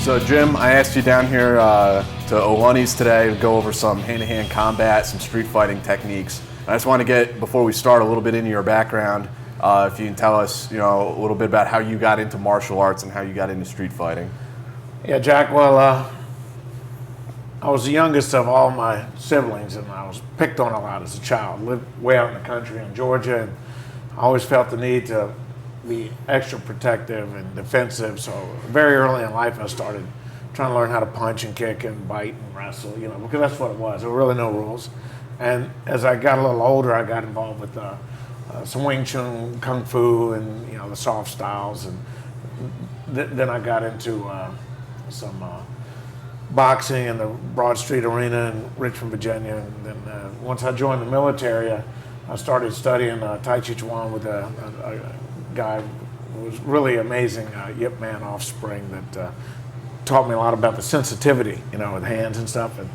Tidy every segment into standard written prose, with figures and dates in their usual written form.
So Jim, I asked you down here to O'Honey's today to go over some hand-to-hand combat, some street fighting techniques. I just want to get, before we start, a little bit into your background. If you can tell us, a little bit about how you got into martial arts and how you got into street fighting. Yeah, Jack, well, I was the youngest of all my siblings, and I was picked on a lot as a child. Lived way out in the country in Georgia, and I always felt the need to be extra protective and defensive. So very early in life, I started trying to learn how to punch and kick and bite and wrestle, because that's what it was. There were really no rules. And as I got a little older, I got involved with some Wing Chun, Kung Fu, and the soft styles. And then I got into some boxing in the Broad Street Arena in Richmond, Virginia. And then once I joined the military, I started studying Tai Chi Chuan with a guy who was really amazing, Yip Man offspring that taught me a lot about the sensitivity, with hands and stuff. And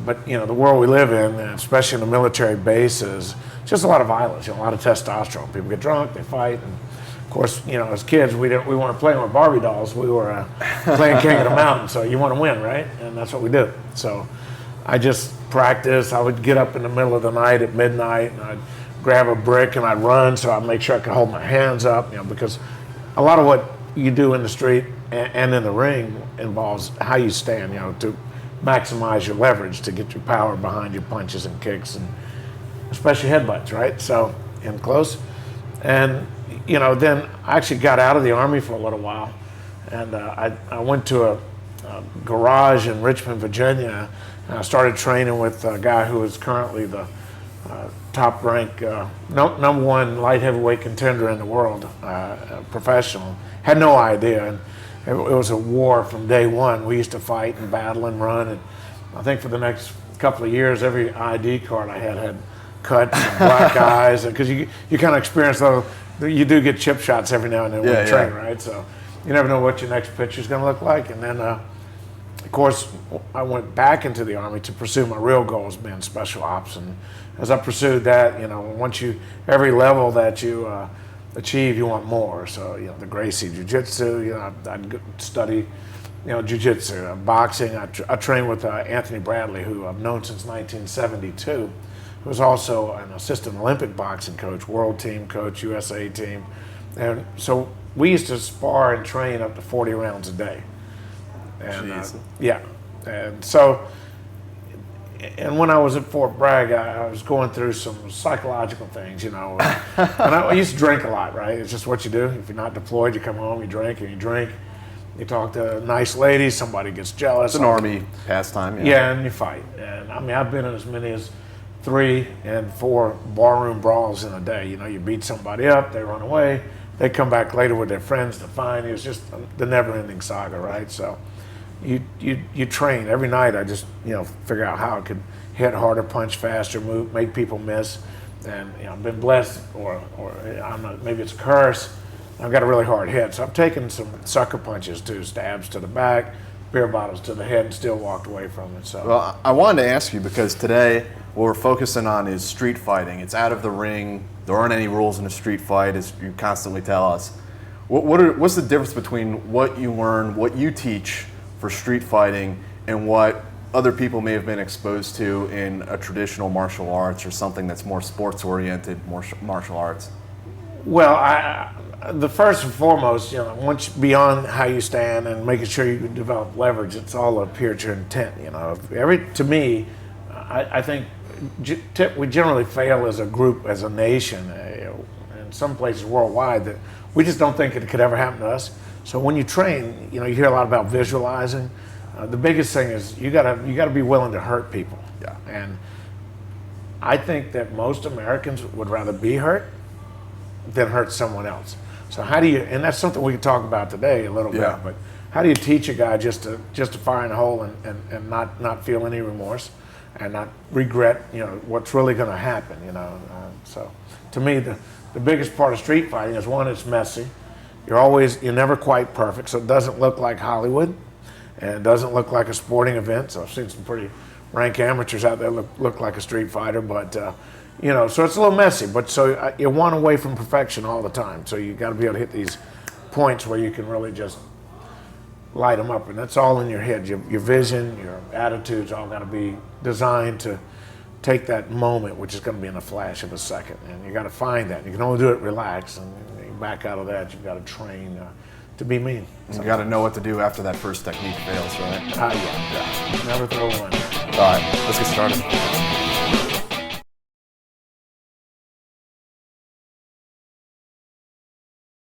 but the world we live in, especially in the military bases, just a lot of violence, a lot of testosterone. People get drunk, they fight, and of course, as kids, we weren't playing with Barbie dolls. We were playing King of the Mountain. So you want to win, right? And that's what we did. So I just practiced. I would get up in the middle of the night at midnight, and I'd grab a brick and I'd run so I'd make sure I could hold my hands up, because a lot of what you do in the street and in the ring involves how you stand, to maximize your leverage, to get your power behind your punches and kicks, and especially headbutts, right? So in close. And, then I actually got out of the Army for a little while, and I went to a garage in Richmond, Virginia, and I started training with a guy who is currently the top rank, number one light heavyweight contender in the world, professional. Had no idea. And it was a war from day one. We used to fight and battle and run. And I think for the next couple of years, every ID card I had cuts and black eyes. Because you kind of experience, though, you do get chip shots every now and then when you train, right? So you never know what your next picture is going to look like. And then, of course, I went back into the Army to pursue my real goals, being special ops. And as I pursued that, every level that you achieve, you want more. So, the Gracie Jiu-Jitsu, I'd study, Jiu-Jitsu, boxing. I trained with Anthony Bradley, who I've known since 1972, who was also an assistant Olympic boxing coach, world team coach, USA team. And so we used to spar and train up to 40 rounds a day. And and so, and when I was at Fort Bragg, I was going through some psychological things, and I used to drink a lot, right? It's just what you do. If you're not deployed, you come home, you drink, you talk to nice ladies, somebody gets jealous. It's an Army pastime, yeah, and you fight. And I mean, I've been in as many as 3 and 4 barroom brawls in a day. You beat somebody up, they run away, they come back later with their friends to find you. It's just the never-ending saga, right? So you train every night. I just figure out how I could hit harder, punch faster, move, make people miss. And I've been blessed, or I'm not, maybe it's a curse. I've got a really hard hit, so I've taken some sucker punches too, stabs to the back, beer bottles to the head, and still walked away from it. So well, I wanted to ask you, because today what we're focusing on is street fighting. It's out of the ring. There aren't any rules in a street fight, as you constantly tell us. What's the difference between what you learn, what you teach for street fighting, and what other people may have been exposed to in a traditional martial arts or something that's more sports-oriented martial arts? Well, the first and foremost, once beyond how you stand and making sure you develop leverage, it's all up here at your intent. To me, I think we generally fail as a group, as a nation, in some places worldwide, that we just don't think it could ever happen to us. So when you train, you hear a lot about visualizing. The biggest thing is you gotta be willing to hurt people. Yeah. And I think that most Americans would rather be hurt than hurt someone else. So how do you? And that's something we can talk about today a little bit. But how do you teach a guy just to fire in a hole and not feel any remorse and not regret what's really going to happen? So to me, the biggest part of street fighting is, one, it's messy. You're never quite perfect, so it doesn't look like Hollywood, and it doesn't look like a sporting event. So I've seen some pretty rank amateurs out there look like a street fighter, but so it's a little messy. But so you're one away from perfection all the time. So you got to be able to hit these points where you can really just light them up, and that's all in your head. Your vision, your attitudes, all got to be designed to take that moment, which is going to be in a flash of a second, and you got to find that. You can only do it relaxed, and you back out of that. You've got to train to be mean. You got to know what to do after that first technique fails, right? Yeah. Never throw one. All right, let's get started.